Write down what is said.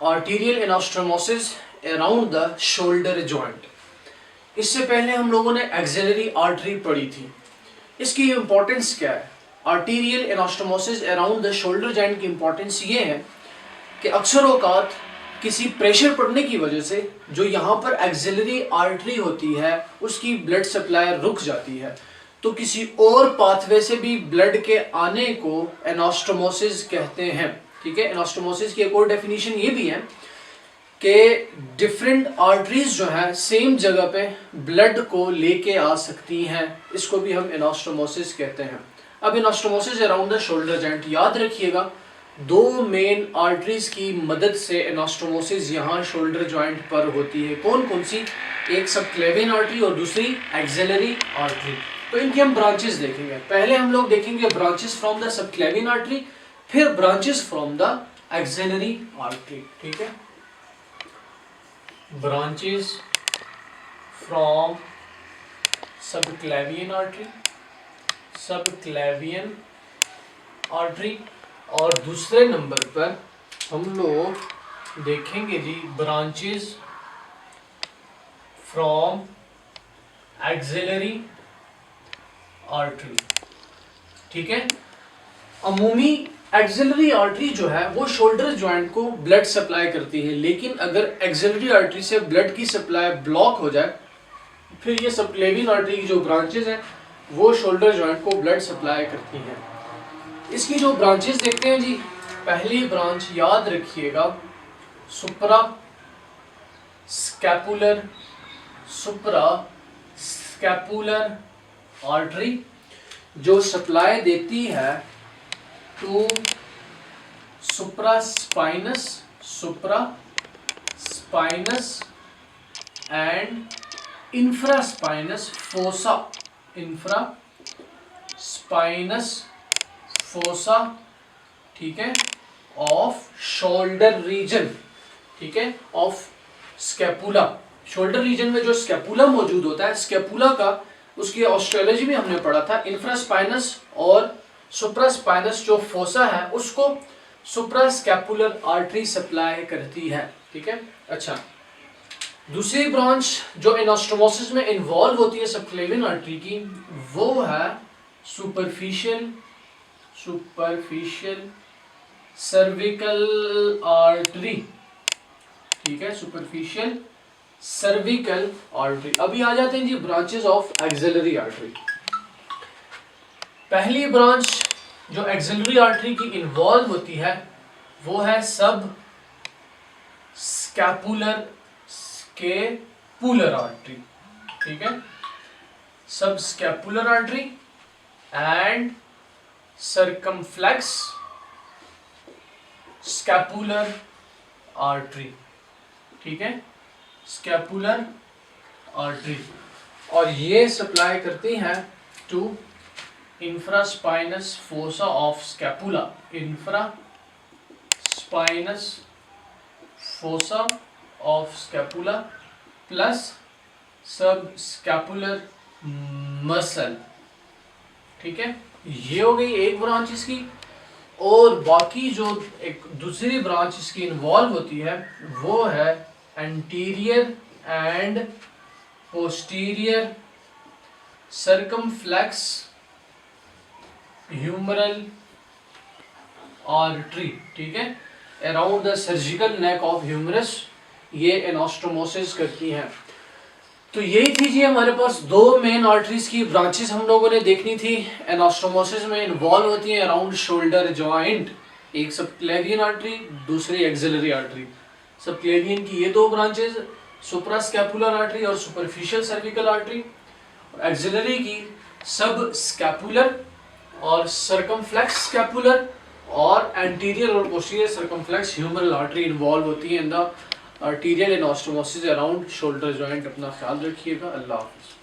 Arterial anastomosis around the shoulder joint. इससे पहले हम लोगों ने एक्सिलरी आर्टरी पढ़ी थी। इसकी इंपॉर्टेंस क्या है? Arterial anastomosis around the shoulder joint की इंपॉर्टेंस ये है कि अक्सर औकात किसी प्रेशर पड़ने की वजह से जो यहाँ पर एक्सिलरी आर्टरी होती है उसकी ब्लड सप्लाई रुक जाती है, तो किसी और पाथवे से भी ब्लड के आने को एनास्टोमोसिस कहते हैं। ठीक है, एनास्टोमोसिस की एक और डेफिनेशन ये भी है कि डिफरेंट आर्टरीज जो है सेम जगह पे ब्लड को लेके आ सकती हैं, इसको भी हम एनास्टोमोसिस कहते हैं। अब anastomosis around the shoulder joint, याद रखिएगा दो मेन आर्टरीज की मदद से एनास्टोमोसिस यहाँ शोल्डर जॉइंट पर होती है। कौन कौन सी? एक सबक्लेवियन आर्टरी और दूसरी एक्सिलरी आर्टरी। तो इनकी हम ब्रांचेस देखेंगे। पहले हम लोग देखेंगे branches from the subclavian artery, फिर branches from the axillary artery. ठीक है, branches from subclavian artery, subclavian artery, और दूसरे नंबर पर हम लोग देखेंगे जी ब्रांचेस फ्रॉम एक्सिलरी आर्टरी। ठीक है, अमूमी एक्सिलरी आर्टरी जो है वो शोल्डर जॉइंट को ब्लड सप्लाई करती है, लेकिन अगर एक्सिलरी आर्टरी से ब्लड की सप्लाई ब्लॉक हो जाए फिर ये सबक्लेवियन आर्टरी की जो ब्रांचेस हैं वो शोल्डर जॉइंट को ब्लड सप्लाई करती हैं। इसकी जो ब्रांचेस देखते हैं जी, पहली ब्रांच याद रखिएगा suprascapular, suprascapular artery जो सप्लाई देती है to supraspinous, supraspinous and infraspinous fossa, infraspinous fossa. ठीक है, ऑफ शोल्डर रीजन। ठीक है, ऑफ स्कैपुला। शोल्डर रीजन में जो स्कैपुला मौजूद होता है, स्कैपुला का उसकी ऑस्ट्रोलॉजी में हमने पढ़ा था, इंफ्रास्पाइनस और सुप्रास्पाइनस जो फोसा है उसको सुप्रास्कैपुलर आर्टरी सप्लाई करती है। ठीक है, अच्छा, दूसरी ब्रांच जो एनास्टोमोसिस में इन्वॉल्व होती है सबक्लेवियन आर्टरी की, वो है सुपरफिशियल सर्विकल आर्टरी। ठीक है, सुपरफिशियल सर्विकल आर्टरी। अभी आ जाते हैं जी ब्रांचेस ऑफ एक्सिलरी आर्टरी। पहली ब्रांच जो एक्सिलरी आर्टरी की इन्वॉल्व होती है वो है सब स्कैपुलर आर्टरी। ठीक है, subscapular artery and circumflex scapular artery. ठीक है, स्कैपुलर आर्टरी, और ये सप्लाई करती हैं to infraspinous fossa of scapula, infraspinous fossa of scapula plus subscapular muscle. ठीक है, ये हो गई एक ब्रांच इसकी। और बाकी जो एक दूसरी ब्रांच इसकी इन्वॉल्व होती है वो है anterior and posterior circumflex humeral artery. ठीक है, around the surgical neck of humerus ये एनास्टोमोसिस करती हैं। तो यही थी जी हमारे पास दो मेन आर्टरीज की ब्रांचेस हम लोगों ने देखनी थी। एनास्टोमोसिस में इन्वॉल्व होती हैं अराउंड शोल्डर जॉइंट, एक सबक्लेवियन आर्टरी, दूसरी एक्सिलरी आर्टरी। सबक्लेवियन की ये दो ब्रांचेस सुप्रास्कैपुलर आर्टरी और सुपरफिशियल सर्विकल आर्टरी, एक्सिलरी की सब स्कैपुलर और सर्कमफ्लेक्स स्कैपुलर और एंटीरियर और posterior circumflex humeral artery involve होती है in the arterial anastomosis around shoulder joint. अपना ख्याल रखिएगा। अल्लाह हाफ़िज़।